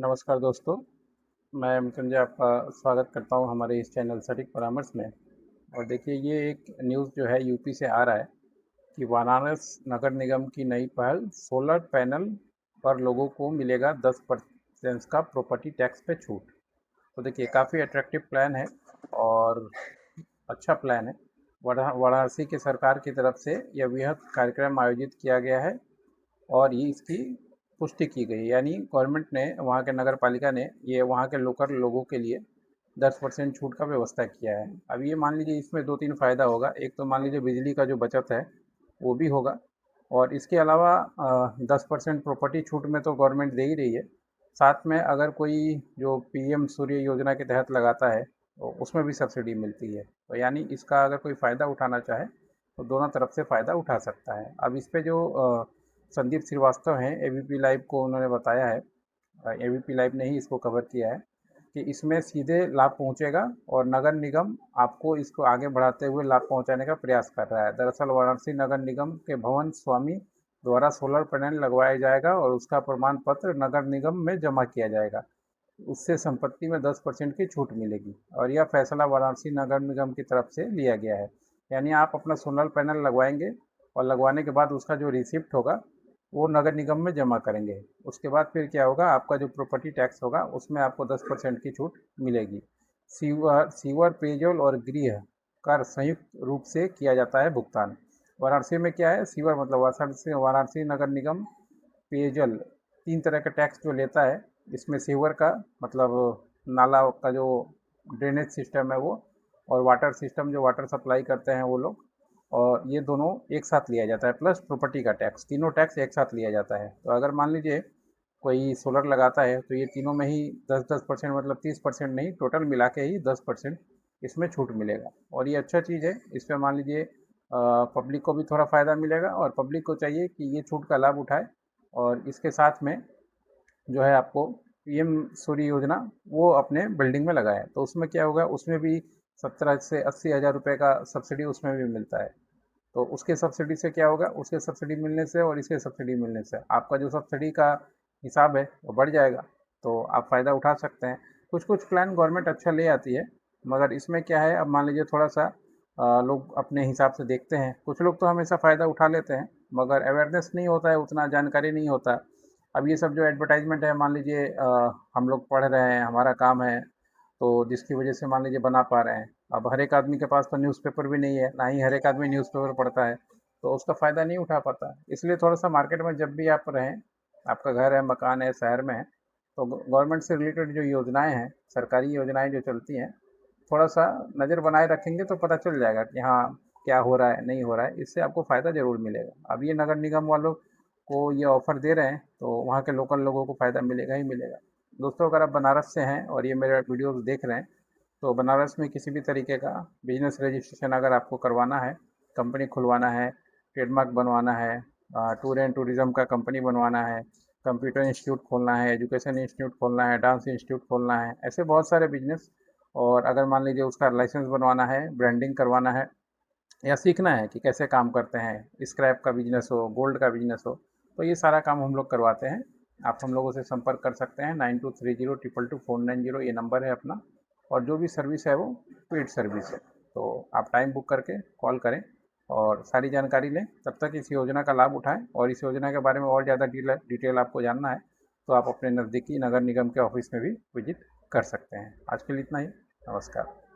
नमस्कार दोस्तों, मैं मृत्युंजय आपका स्वागत करता हूं हमारे इस चैनल सटीक परामर्श में। और देखिए, ये एक न्यूज़ जो है यूपी से आ रहा है कि वाराणसी नगर निगम की नई पहल, सोलर पैनल पर लोगों को मिलेगा 10% का प्रॉपर्टी टैक्स पे छूट। तो देखिए, काफ़ी अट्रैक्टिव प्लान है और अच्छा प्लान है। वाराणसी की सरकार की तरफ से यह वृहद कार्यक्रम आयोजित किया गया है और ये इसकी पुष्टि की गई, यानी गवर्नमेंट ने, वहाँ के नगर पालिका ने ये वहाँ के लोकल लोगों के लिए 10% छूट का व्यवस्था किया है। अब ये मान लीजिए, इसमें दो तीन फ़ायदा होगा। एक तो मान लीजिए बिजली का जो बचत है वो भी होगा, और इसके अलावा 10% प्रॉपर्टी छूट में तो गवर्नमेंट दे ही रही है। साथ में अगर कोई जो पीएम सूर्य योजना के तहत लगाता है तो उसमें भी सब्सिडी मिलती है। तो यानी इसका अगर कोई फ़ायदा उठाना चाहे तो दोनों तरफ से फ़ायदा उठा सकता है। अब इस पे जो संदीप श्रीवास्तव हैं, एबीपी लाइव को उन्होंने बताया है, एबीपी लाइव ने ही इसको कवर किया है कि इसमें सीधे लाभ पहुंचेगा और नगर निगम आपको इसको आगे बढ़ाते हुए लाभ पहुंचाने का प्रयास कर रहा है। दरअसल वाराणसी नगर निगम के भवन स्वामी द्वारा सोलर पैनल लगवाया जाएगा और उसका प्रमाण पत्र नगर निगम में जमा किया जाएगा। उससे संपत्ति में 10% की छूट मिलेगी और यह फैसला वाराणसी नगर निगम की तरफ से लिया गया है। यानी आप अपना सोलर पैनल लगवाएंगे और लगवाने के बाद उसका जो रिसिप्ट होगा वो नगर निगम में जमा करेंगे। उसके बाद फिर क्या होगा, आपका जो प्रॉपर्टी टैक्स होगा उसमें आपको 10% की छूट मिलेगी। सीवर पेयजल और गृह कर संयुक्त रूप से किया जाता है भुगतान। वाराणसी में क्या है, सीवर मतलब वाराणसी नगर निगम पेयजल तीन तरह का टैक्स जो लेता है। इसमें सीवर का मतलब नाला का जो ड्रेनेज सिस्टम है वो, और वाटर सिस्टम जो वाटर सप्लाई करते हैं वो लोग, और ये दोनों एक साथ लिया जाता है, प्लस प्रॉपर्टी का टैक्स। तीनों टैक्स एक साथ लिया जाता है। तो अगर मान लीजिए कोई सोलर लगाता है तो ये तीनों में ही 10-10% मतलब 30% नहीं, टोटल मिला के ही 10% इसमें छूट मिलेगा। और ये अच्छा चीज़ है। इस पर मान लीजिए पब्लिक को भी थोड़ा फ़ायदा मिलेगा और पब्लिक को चाहिए कि ये छूट का लाभ उठाए। और इसके साथ में जो है आपको पीएम सूर्य योजना वो अपने बिल्डिंग में लगाएं, तो उसमें क्या होगा, उसमें भी 17 से 80 हज़ार रुपये का सब्सिडी उसमें भी मिलता है। तो उसके सब्सिडी से क्या होगा, उसके सब्सिडी मिलने से और इसके सब्सिडी मिलने से आपका जो सब्सिडी का हिसाब है वो बढ़ जाएगा। तो आप फ़ायदा उठा सकते हैं। कुछ कुछ प्लान गवर्नमेंट अच्छा ले आती है, मगर इसमें क्या है, अब मान लीजिए थोड़ा सा लोग अपने हिसाब से देखते हैं। कुछ लोग तो हमेशा फ़ायदा उठा लेते हैं मगर अवेयरनेस नहीं होता है, उतना जानकारी नहीं होता। अब ये सब जो एडवर्टाइजमेंट है, मान लीजिए हम लोग पढ़ रहे हैं, हमारा काम है, तो जिसकी वजह से मान लीजिए बना पा रहे हैं। अब हर एक आदमी के पास तो न्यूज़पेपर भी नहीं है, ना ही हर एक आदमी न्यूज़पेपर पढ़ता है, तो उसका फ़ायदा नहीं उठा पाता। इसलिए थोड़ा सा मार्केट में जब भी आप रहें, आपका घर है, मकान है, शहर में है, तो गवर्नमेंट से रिलेटेड जो योजनाएं हैं, सरकारी योजनाएं जो चलती हैं, थोड़ा सा नज़र बनाए रखेंगे तो पता चल जाएगा कि हाँ, क्या हो रहा है, नहीं हो रहा है। इससे आपको फ़ायदा ज़रूर मिलेगा। अब ये नगर निगम वालों को ये ऑफ़र दे रहे हैं तो वहाँ के लोकल लोगों को फ़ायदा मिलेगा ही मिलेगा। दोस्तों, अगर आप बनारस से हैं और ये मेरा वीडियोज़ देख रहे हैं, तो बनारस में किसी भी तरीके का बिजनेस रजिस्ट्रेशन अगर आपको करवाना है, कंपनी खुलवाना है, ट्रेडमार्क बनवाना है, टूर एंड टूरिज़्म का कंपनी बनवाना है, कंप्यूटर इंस्टीट्यूट खोलना है, एजुकेशन इंस्टीट्यूट खोलना है, डांस इंस्टीट्यूट खोलना है, ऐसे बहुत सारे बिजनेस। और अगर मान लीजिए उसका लाइसेंस बनवाना है, ब्रांडिंग करवाना है, या सीखना है कि कैसे काम करते हैं, स्क्रैप का बिजनेस हो, गोल्ड का बिजनेस हो, तो ये सारा काम हम लोग करवाते हैं। आप हम लोगों से संपर्क कर सकते हैं। 9230222490 ये नंबर है अपना। और जो भी सर्विस है वो पेड सर्विस है। तो आप टाइम बुक करके कॉल करें और सारी जानकारी लें। तब तक इस योजना का लाभ उठाएं, और इस योजना के बारे में और ज़्यादा डिटेल आपको जानना है तो आप अपने नज़दीकी नगर निगम के ऑफिस में भी विजिट कर सकते हैं। आज के लिए इतना ही। नमस्कार।